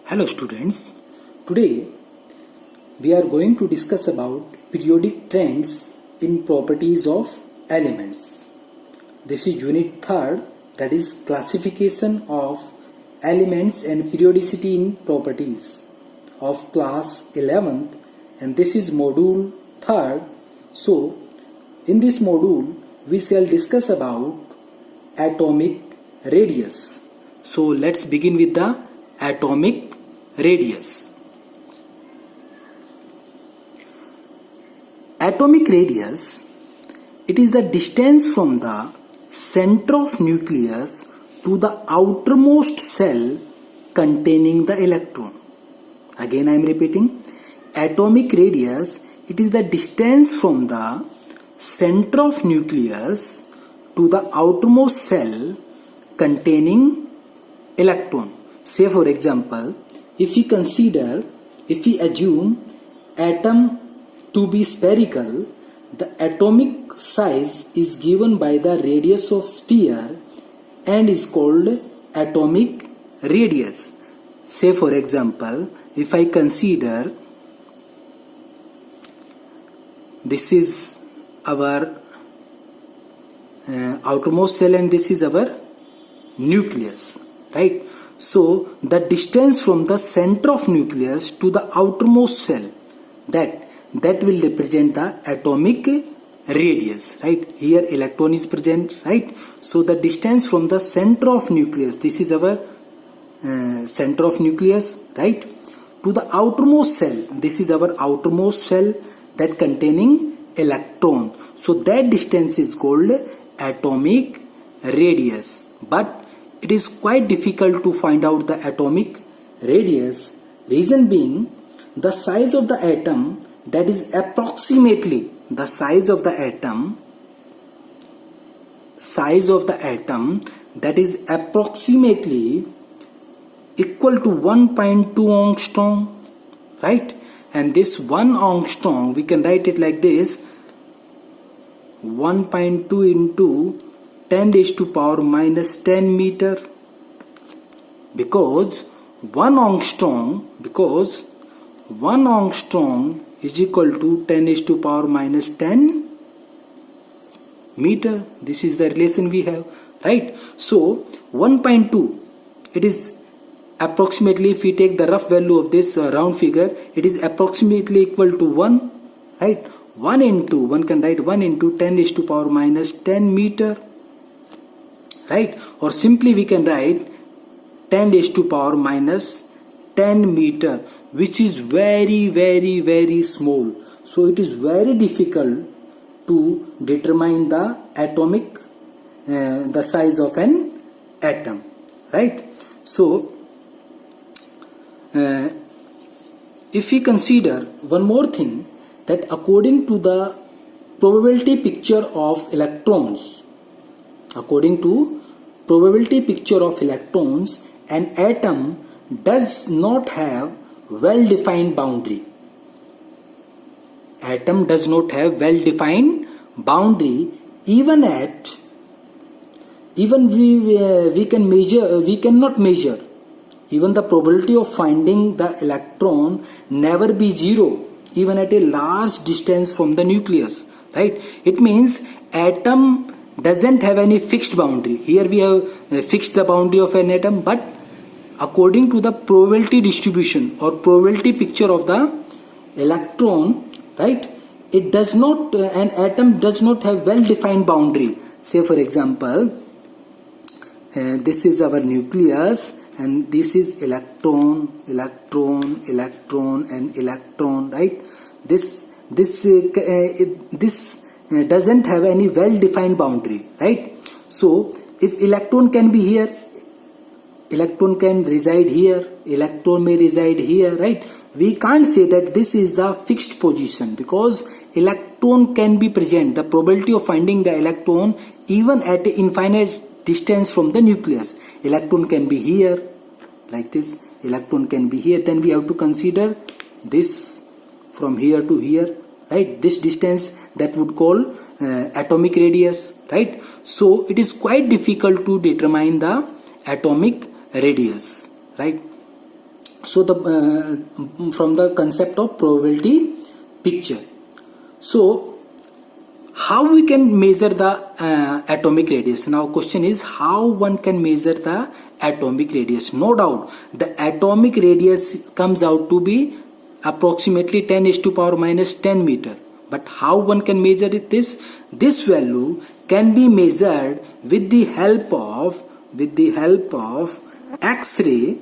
Hello students, today we are going to discuss about periodic trends in properties of elements. This is unit 3rd, that is classification of elements and periodicity in properties of class 11th, and this is module 3rd. So in this module we shall discuss about atomic radius. So let's begin with the atomic radius. Atomic radius, it is the distance from the center of nucleus to the outermost cell containing the electron. Again I am repeating, atomic radius, it is the distance from the center of nucleus to the outermost cell containing electron. Say for example, if we assume atom to be spherical, the atomic size is given by the radius of sphere and is called atomic radius. Say for example, if I consider this is our outermost cell and this is our nucleus, right? So the distance from the center of nucleus to the outermost cell, that will represent the atomic radius, right? Here electron is present, right? So the distance from the center of nucleus, this is our center of nucleus, right, to the outermost cell, this is our outermost cell that containing electron. So that distance is called atomic radius. But it is quite difficult to find out the atomic radius. Reason being, the size of the atom, that is approximately the size of the atom that is approximately equal to 1.2 angstrom, right? And this 1 angstrom, we can write it like this: 1.2 into 10 raised to power minus 10 meter, because 1 angstrom is equal to 10 raised to power minus 10 meter. This is the relation we have, right? So 1.2, it is approximately, if we take the rough value of this round figure, it is approximately equal to 1, right? 1 can write 1 into 10 raised to power minus 10 meter, right? Or simply we can write 10 raised to power minus 10 meter, which is very, very, very small. So it is very difficult to determine the atomic, the size of an atom, right? So if we consider one more thing, that according to the probability picture of electrons, an atom does not have well-defined boundary. We cannot measure. Even the probability of finding the electron never be zero, even at a large distance from the nucleus, right? It means atom doesn't have any fixed boundary. Here we have fixed the boundary of an atom, but according to the probability distribution or probability picture of the electron, right, it does not, an atom does not have well-defined boundary. Say for example, this is our nucleus and this is electron, and electron, right? This doesn't have any well-defined boundary, right? So if electron can be here, electron can reside here, electron may reside here, right? We can't say that this is the fixed position, because electron can be present. The probability of finding the electron even at an infinite distance from the nucleus, electron can be here like this, electron can be here. Then we have to consider this from here to here, right? This distance, that would call atomic radius, right? So it is quite difficult to determine the atomic radius, right? So from the concept of probability picture. So how we can measure the atomic radius? Now question is how one can measure the atomic radius. No doubt the atomic radius comes out to be approximately 10 is to power minus 10 meter. But how one can measure it? This value can be measured with the help of X-rays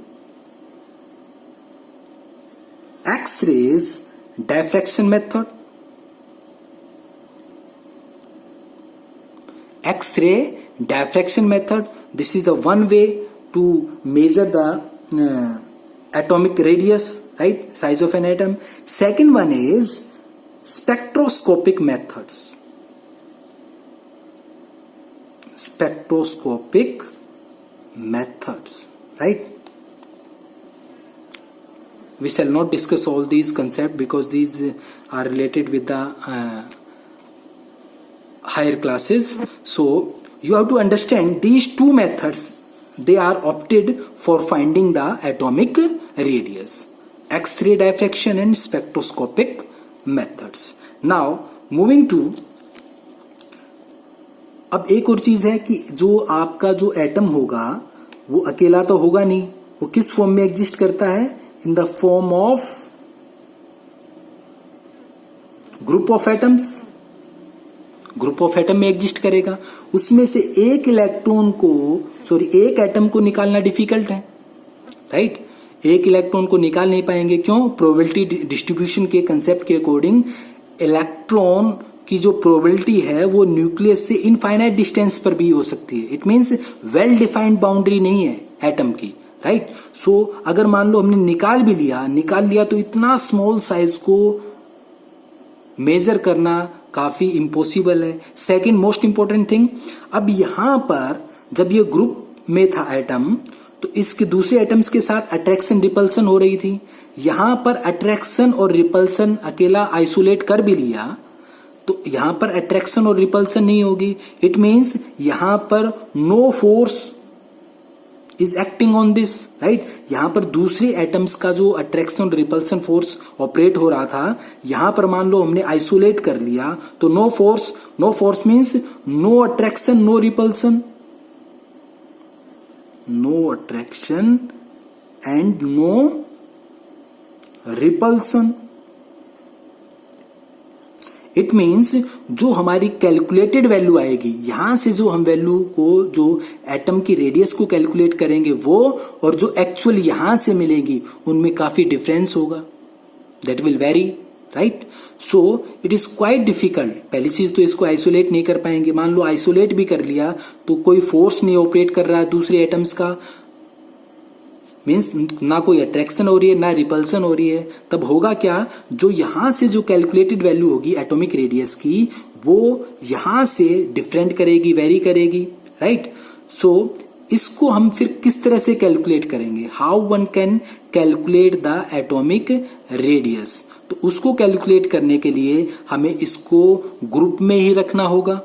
diffraction method. X-ray diffraction method. This is the one way to measure the atomic radius, right? Size of an atom. Second one is spectroscopic methods. Spectroscopic methods, right? We shall not discuss all these concepts because these are related with the higher classes. So you have to understand these two methods. They are opted for finding the atomic radius. X-ray diffraction and spectroscopic methods. Now moving to, अब एक और चीज है कि जो आपका जो atom होगा वो अकेला तो होगा नहीं, वो किस फॉर्म में एग्जिस्ट करता है? In the form of group of atoms. Group of atom में एग्जिस्ट करेगा. उसमें से एक एक एटम को निकालना डिफिकल्ट है, राइट? एक इलेक्ट्रॉन को निकाल नहीं पाएंगे. क्यों? प्रोबेबिलिटी डिस्ट्रीब्यूशन के कंसेप्ट के अकॉर्डिंग इलेक्ट्रॉन की जो प्रोबेबिलिटी है वो न्यूक्लियस से इनफाइनाइट डिस्टेंस पर भी हो सकती है. It means well defined boundary नहीं है एटम की, राइट? सो अगर मान लो हमने निकाल लिया तो इतना स्मॉल साइज को मेजर करना काफी इम्पॉसिबल है. सेकेंड मोस्ट इंपॉर्टेंट थिंग, अब यहां पर जब ये ग्रुप में था एटम तो इसके दूसरे एटम्स के साथ अट्रैक्शन रिपल्सन हो रही थी. यहां पर अट्रैक्शन और रिपल्सन अकेला आइसोलेट कर भी लिया तो यहां पर अट्रैक्शन और रिपल्सन नहीं होगी. इट मींस यहां पर no force is acting on this, right? यहां पर दूसरे एटम्स का जो अट्रैक्शन और रिपल्सन फोर्स ऑपरेट हो रहा था, यहां पर मान लो हमने आइसोलेट कर लिया तो no force means no attraction no repulsion. No attraction and no repulsion. It means जो हमारी कैलकुलेटेड वैल्यू आएगी, यहां से जो हम वैल्यू को जो एटम की रेडियस को कैलकुलेट करेंगे वो और जो एक्चुअल यहां से मिलेगी उनमें काफी डिफरेंस होगा. That will very, right? So it is quite difficult. पहली चीज तो इसको आइसोलेट नहीं कर पाएंगे. मान लो आइसोलेट भी कर लिया तो कोई फोर्स नहीं ऑपरेट कर रहा है दूसरे एटम्स का, मीन्स ना कोई अट्रैक्शन हो रही है ना रिपल्सन हो रही है. तब होगा क्या? जो यहां से जो कैलकुलेटेड वैल्यू होगी एटॉमिक रेडियस की वो यहां से डिफरेंट करेगी, वेरी करेगी, राइट? सो इसको हम फिर किस तरह से कैलकुलेट करेंगे? How one can calculate the atomic radius? तो उसको कैलकुलेट करने के लिए हमें इसको ग्रुप में ही रखना होगा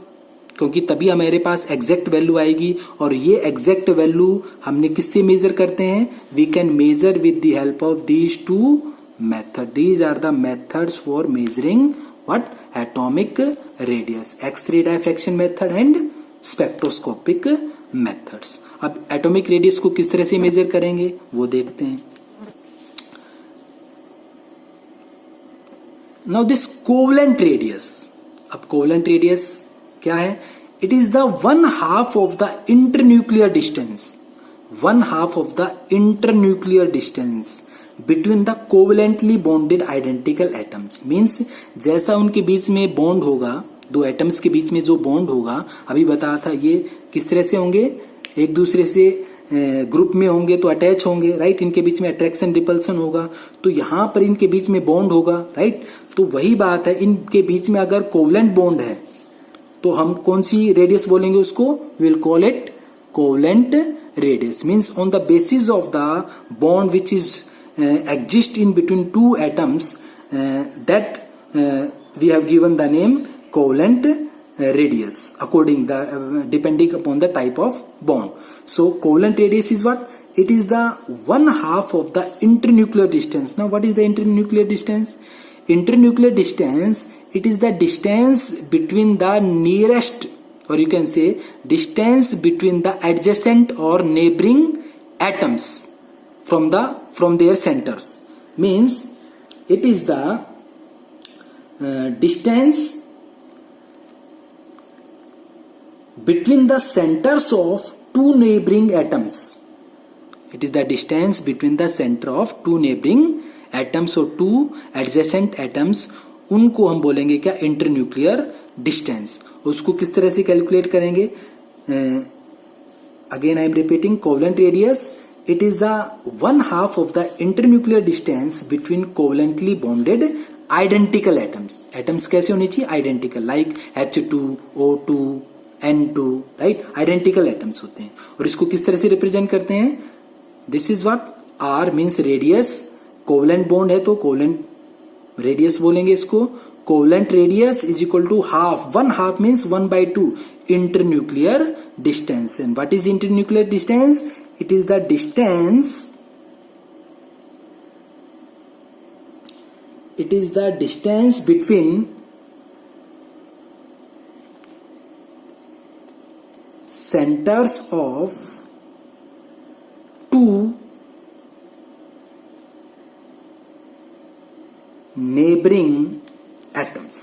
क्योंकि तभी हमारे पास एग्जैक्ट वैल्यू आएगी. और ये एग्जैक्ट वैल्यू हमने किससे मेजर करते हैं? We can measure with the help of these two method. These are the methods for measuring what? Atomic radius. X ray diffraction method and spectroscopic methods. अब एटॉमिक रेडियस को किस तरह से मेजर करेंगे वो देखते हैं. Now this covalent radius. अब कोवेलेंट रेडियस क्या है? It is the 1/2 of the internuclear distance. 1/2 of the internuclear distance between the covalently bonded identical atoms. Means जैसा उनके बीच में बॉन्ड होगा, दो एटम्स के बीच में जो बॉन्ड होगा, अभी बताया था ये किस तरह से होंगे? एक दूसरे से ग्रुप में होंगे तो अटैच होंगे, राइट? इनके बीच में अट्रैक्शन रिपल्सन होगा तो यहां पर इनके बीच में बॉन्ड होगा, राइट? तो वही बात है, इनके बीच में अगर कोवेलेंट बॉन्ड है तो हम कौन सी रेडियस बोलेंगे उसको? Will call it covalent radius. Means on the basis of the bond which is exist in between two atoms that we have given the name covalent radius according the depending upon the type of bond. So covalent radius is what? it is the 1/2 of the internuclear distance. Now what is the internuclear distance? Internuclear distance, it is the distance between the nearest, or you can say distance between the adjacent or neighboring atoms from their centers. Means it is the distance between the centers of two neighboring atoms. It is the distance between the center of two neighboring atoms or two adjacent atoms. उनको हम बोलेंगे क्या? Internuclear distance. उसको किस तरह से calculate करेंगे? Again I am repeating, covalent radius, it is the 1/2 of the internuclear distance between covalently bonded identical atoms. Atoms कैसे होनी चाहिए? Identical, like H2, O2, N2, right? Identical atoms होते हैं. और इसको किस तरह से रिप्रेजेंट करते हैं? This is what R means radius. Covalent bond है तो कोवेलेंट रेडियस बोलेंगे इसको. Covalent radius is equal to half. 1/2 means 1/2 internuclear distance. And what is internuclear distance? It is the distance, it is the distance between centers of two neighboring atoms.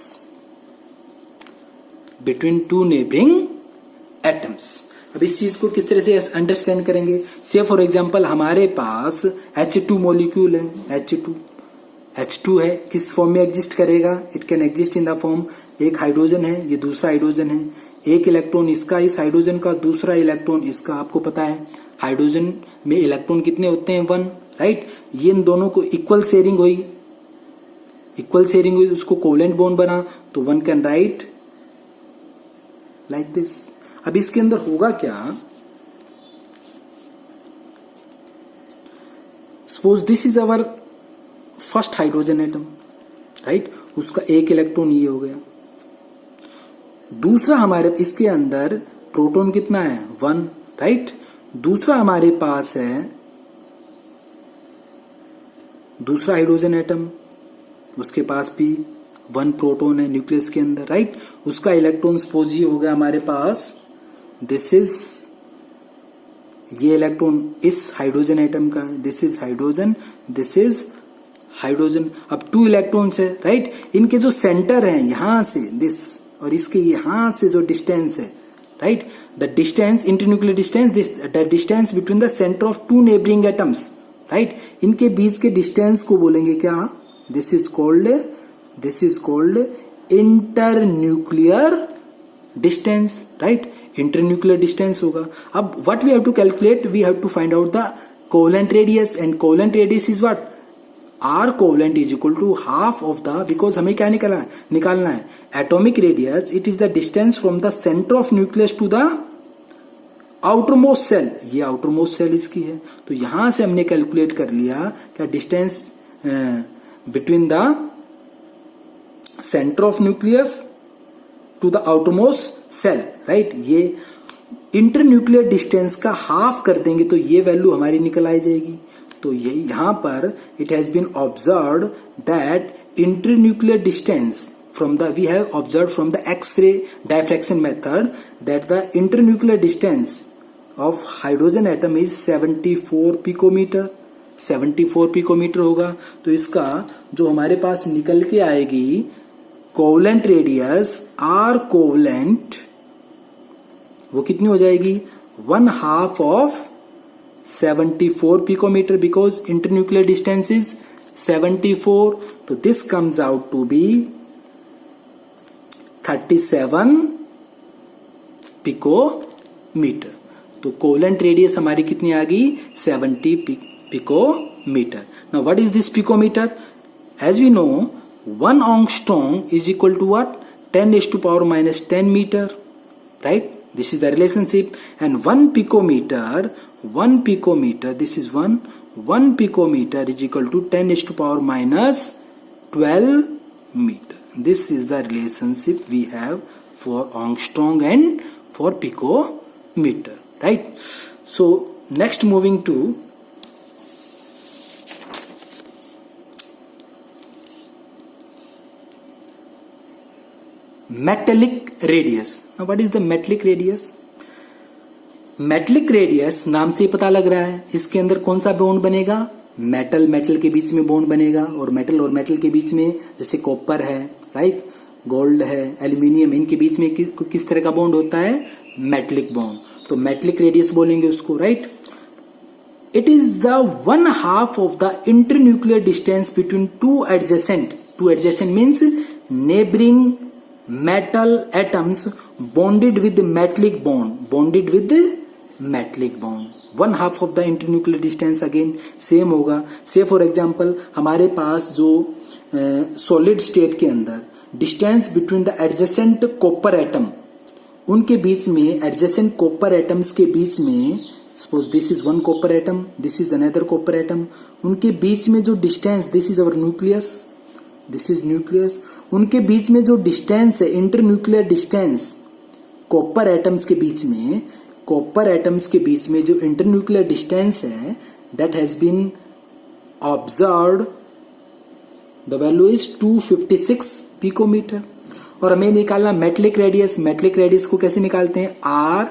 Between two neighboring atoms. अब इस चीज को किस तरह से understand करेंगे? से for example हमारे पास H2 मॉलिक्यूल है. H2 है, किस फॉर्म में एग्जिस्ट करेगा? It can exist in the form, एक हाइड्रोजन है, ये दूसरा हाइड्रोजन है, एक इलेक्ट्रॉन इसका, इस हाइड्रोजन का, दूसरा इलेक्ट्रॉन इसका. आपको पता है हाइड्रोजन में इलेक्ट्रॉन कितने होते हैं? 1, राइट. ये इन दोनों को इक्वल शेयरिंग हुई, उसको कोवेलेंट बॉन्ड बना, तो one can write like this. अब इसके अंदर होगा क्या? Suppose this is our first hydrogen atom, right. उसका एक इलेक्ट्रॉन ये हो गया. दूसरा हमारे इसके अंदर प्रोटॉन कितना है? 1, राइट. दूसरा हमारे पास है दूसरा हाइड्रोजन एटम, उसके पास भी 1 प्रोटॉन है न्यूक्लियस के अंदर, राइट. उसका इलेक्ट्रॉन सपोज ये हो गया हमारे पास, दिस इज, ये इलेक्ट्रॉन इस हाइड्रोजन एटम का है, this is hydrogen, this is hydrogen. अब 2 इलेक्ट्रॉन्स है, राइट. इनके जो सेंटर हैं यहां से दिस, और इसके यहां से जो डिस्टेंस है, right, the distance, internuclear distance, the distance between the centre of 2 neighbouring atoms, right. इनके बीच के डिस्टेंस को बोलेंगे क्या? This is called internuclear distance, right. Internuclear distance होगा. अब what we have to calculate? We have to find out the covalent radius, and covalent radius is what? R covalent is equal to half of the, because हमें क्या निकालना है? Atomic radius. It is the distance from the centre of nucleus to the outermost shell. ये outermost shell इसकी है, तो यहां से हमने कैलकुलेट कर लिया क्या? Distance between the centre of nucleus to the outermost shell, right. ये इंटरन्यूक्लियर डिस्टेंस का हाफ कर देंगे तो ये वैल्यू हमारी निकल आ जाएगी. तो ये यहां पर it has been observed that internuclear distance from the, we have observed from the X-ray diffraction method that the internuclear distance of hydrogen atom is 74 picometer. 74 picometre होगा. तो इसका जो हमारे पास निकल के आएगी कोवेलेंट रेडियस R कोवेलेंट, वो कितनी हो जाएगी? 1/2 of 74 picometer, because internuclear distance is 74. So this comes out to be 37 picometre. तो कोवेलेंट रेडियस हमारी कितनी आ गई? 70 picometre. Now what is this picometre? As we know 1 angstrom is equal to what? 10⁻⁻10 meter, right? This is the relationship. And 1 picometer, this is 1 picometer is equal to 10⁻⁻12 meter. This is the relationship we have for angstrom and for picometer, right? So next moving to metallic radius. Now what is the metallic radius? Metallic radius नाम से पता लग रहा है इसके अंदर कौन सा बॉन्ड बनेगा, मेटल मेटल के बीच में बॉन्ड बनेगा, और मेटल के बीच में जैसे कॉपर है, राइट, गोल्ड है, एल्यूमिनियम, इनके बीच में किस तरह का बॉन्ड होता है, मेटेलिक बॉन्ड. तो मेटेलिक रेडियस बोलेंगे उसको, right. It is the 1/2 of the internuclear distance between two adjacent means neighbouring metal atoms bonded with metallic bond. 1/2 of the internuclear distance again same होगा. से फॉर एग्जाम्पल हमारे पास जो solid state के अंदर distance between the adjacent copper atom, उनके बीच में adjacent copper atoms के बीच में, suppose this is one copper atom, this is another copper atom, उनके बीच में जो distance, this is our nucleus, this is nucleus, उनके बीच में जो डिस्टेंस है, इंटरन्यूक्लियर डिस्टेंस कॉपर एटम्स के बीच में जो इंटरन्यूक्लियर डिस्टेंस है, that has been observed, the value is 256 picometre. और हमें निकालना मेटेलिक रेडियस को कैसे निकालते हैं, R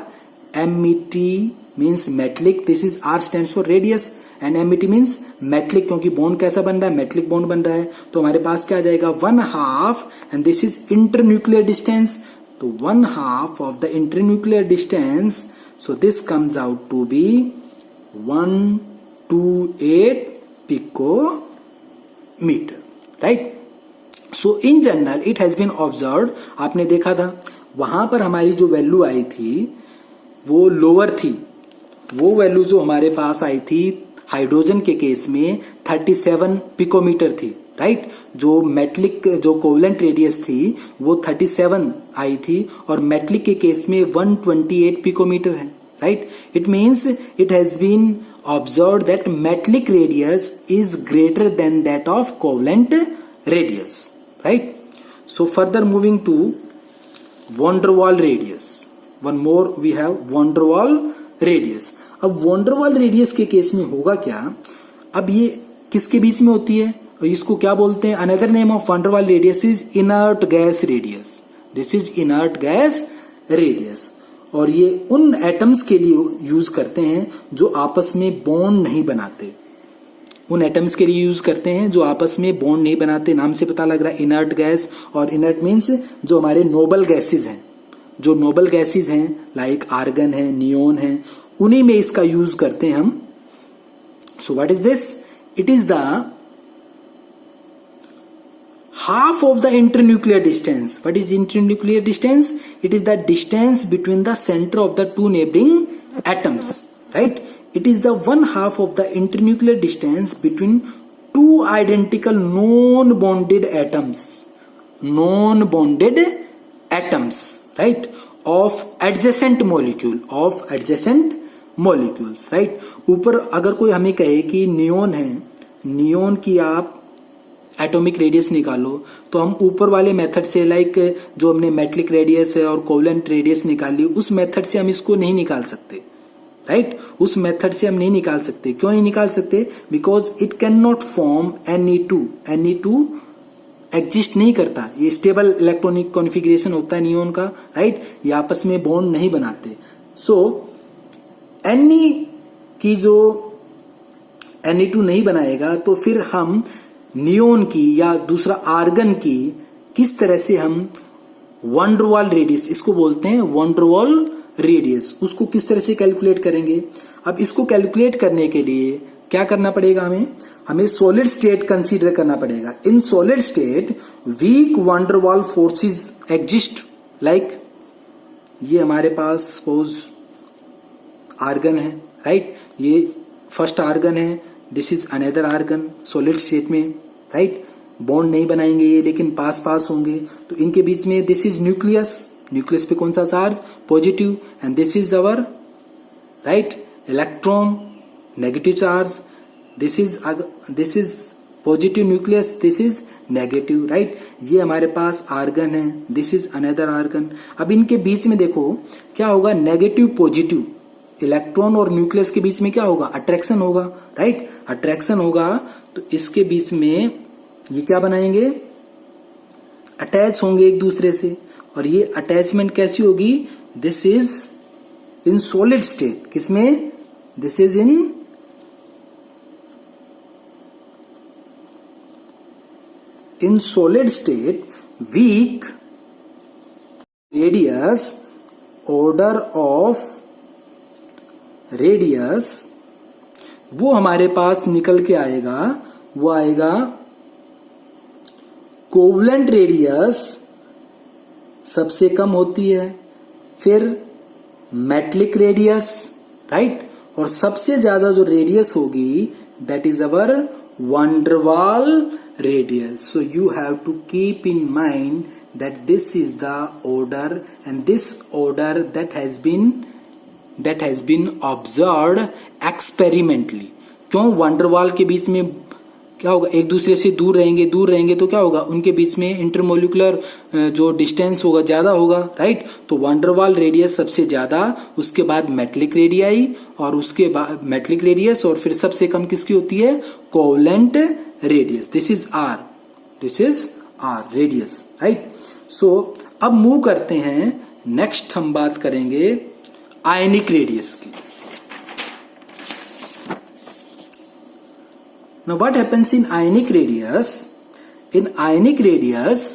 M E T means metallic, this is R stands for radius and MET means metallic, क्योंकि बॉन्ड कैसा बन रहा है, मेटलिक बॉन्ड बन रहा है. तो हमारे पास क्या आ जाएगा, 1/2 and this is internuclear distance. तो 1/2 of the internuclear distance, so this comes out to be 128 picometre, right. So in general it has been observed, आपने देखा था वहां पर हमारी जो वैल्यू आई थी वो लोअर थी. वो वैल्यू जो हमारे पास आई थी हाइड्रोजन के केस में 37 पिकोमीटर थी, राइट. जो मेटलिक जो कोवेलेंट रेडियस थी वो 37 आई थी, और मेटलिक के केस में 128 पिकोमीटर है, right. It means it has been observed that metallic radius is greater than that of covalent radius, right. So further moving to van der Waals radius. One more we have van der Waals radius. अब von der Waals radius के case में होगा क्या, अब ये किसके बीच में होती है, और इसको क्या बोलते हैं, another name of von der Waals radius is inert gas radius. This is inert gas radius. और ये उन एटम्स के लिए यूज करते हैं जो आपस में बॉन्ड नहीं बनाते, उन एटम्स के लिए यूज करते हैं जो आपस में बॉन्ड नहीं बनाते. नाम से पता लग रहा है इनर्ट गैस, और इनर्ट मीन्स जो हमारे नोबल गैसेज हैं, जो नोबल गैसेज हैं लाइक आर्गन है, नियोन है, उन्हीं में इसका यूज करते हैं हम. So what is this, it is the half of the internuclear distance. What is internuclear distance? It is the distance between the center of the two neighboring atoms, right. It is the 1/2 of the internuclear distance between two identical non-bonded atoms, right, of adjacent molecules, right. ऊपर अगर कोई हमें कहे कि neon है, neon की आप atomic radius निकालो, तो हम ऊपर वाले मेथड से, लाइक जो हमने मेटलिक रेडियस है और कोवेलेंट रेडियस निकाली, उस मेथड से हम इसको नहीं निकाल सकते, राइट. उस मेथड से हम नहीं निकाल सकते. क्यों नहीं निकाल सकते, because it can not form Ne2 exist नहीं करता. ये स्टेबल इलेक्ट्रॉनिक कॉन्फ़िगरेशन होता है नियोन का, राइट. ये आपस में बॉन्ड नहीं बनाते. सो Ne की जो Ne2 नहीं बनाएगा, तो फिर हम नियोन की या दूसरा आर्गन की किस तरह से हम वॉन डर वाल रेडियस, इसको बोलते हैं वॉन डर वाल रेडियस, उसको किस तरह से कैलकुलेट करेंगे. अब इसको कैलकुलेट करने के लिए क्या करना पड़ेगा, हमें सॉलिड स्टेट कंसीडर करना पड़ेगा. इन solid state weak van der Waals forces exist, like ये हमारे पास सपोज आर्गन है, राइट. ये फर्स्ट आर्गन है, this is another argon solid state में, राइट. बॉन्ड नहीं बनाएंगे ये, लेकिन पास होंगे. तो इनके बीच में दिस इज न्यूक्लियस पे कौन सा charge, positive, and this is our right electron, negative charge. This is positive nucleus, this is negative, right. ये हमारे पास आर्गन है, दिस इज अनदर आर्गन. अब इनके बीच में देखो क्या होगा, नेगेटिव पॉजिटिव इलेक्ट्रॉन और न्यूक्लियस के बीच में क्या होगा, अट्रैक्शन होगा, राइट, अट्रैक्शन होगा। तो इसके बीच में ये क्या बनाएंगे, अटैच होंगे एक दूसरे से, और ये अटैचमेंट कैसी होगी, this is in solid state, किसमें, this is in solid state, weak radius, order of radius, वो हमारे पास निकल के आएगा, वो आएगा कोवलेंट रेडियस सबसे कम होती है, फिर मेटलिक रेडियस, राइट, और सबसे ज्यादा जो रेडियस होगी that is our van der Waals radius. So you have to keep in mind that this is the order, and this order that has been observed experimentally. क्यों वंडरवाल के बीच में क्या होगा, एक दूसरे से दूर रहेंगे तो क्या होगा, उनके बीच में इंटरमोलिकुलर जो डिस्टेंस होगा ज्यादा होगा, राइट. तो वंडरवाल रेडियस सबसे ज्यादा, उसके बाद मेटलिक रेडियाई, और उसके बाद मेटलिक रेडियस, और फिर सबसे कम किसकी होती है, covalent radius. This is R radius, right. So अब मूव करते हैं, नेक्स्ट हम बात करेंगे आयनिक रेडियस की. Now what happens in ionic radius? In ionic radius,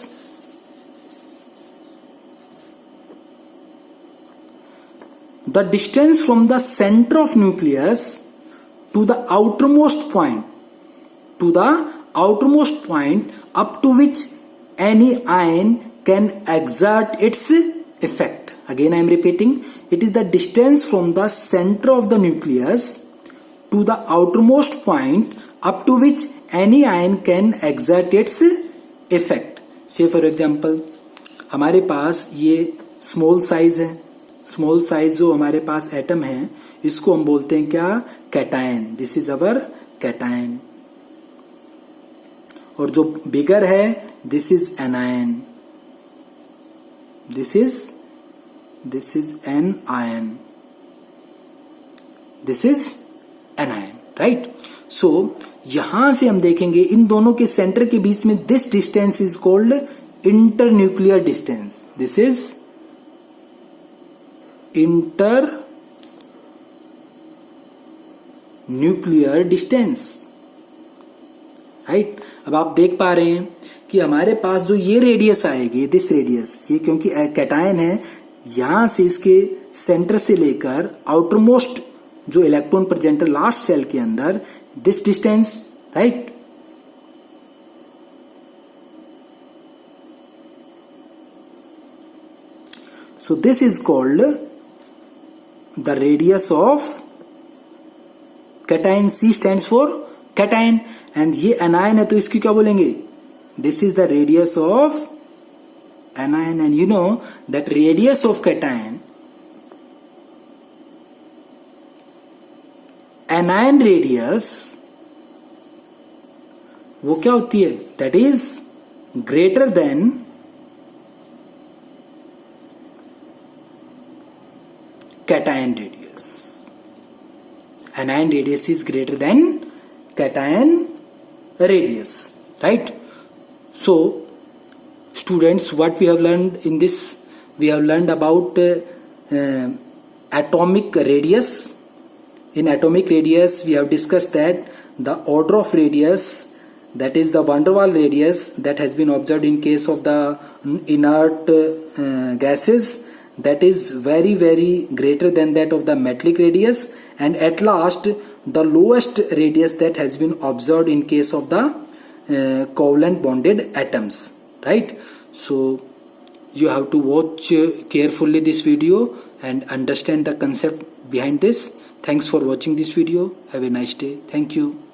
the distance from the center of nucleus to the outermost point up to which any ion can exert its effect. Again I am repeating, it is the distance from the center of the nucleus to the outermost point up to which any ion can exert its effect. Say for example, हमारे पास ये small size है, small size जो हमारे पास atom है, इसको हम बोलते हैं क्या, cation. This is our cation. और जो बिगर है, this is anion. This is an ion. This is anion, right. So यहां से हम देखेंगे इन दोनों के सेंटर के बीच में this distance is called inter nuclear distance. This is inter nuclear distance, right. अब आप देख पा रहे हैं कि हमारे पास जो ये रेडियस आएगी, दिस रेडियस, ये क्योंकि कैटायन है, यहां से इसके सेंटर से लेकर आउटरमोस्ट जो इलेक्ट्रॉन प्रेजेंट है लास्ट सेल के अंदर, this distance, right. So this is called the radius of cation. C stands for cation, and ये anion है तो इसकी क्या बोलेंगे, this is the radius of anion. And you know that radius of cation, anion radius, वो क्या होती है, that is greater than cation radius. anion radius is greater than cation radius, right. So students, what we have learned in this, we have learned about atomic radius. In atomic radius, we have discussed that the order of radius, that is the van der Waals radius that has been observed in case of the inert gases, that is very, very greater than that of the metallic radius, and at last the lowest radius that has been observed in case of the covalent bonded atoms, right. So you have to watch carefully this video and understand the concept behind this. Thanks for watching this video. Have a nice day. Thank you.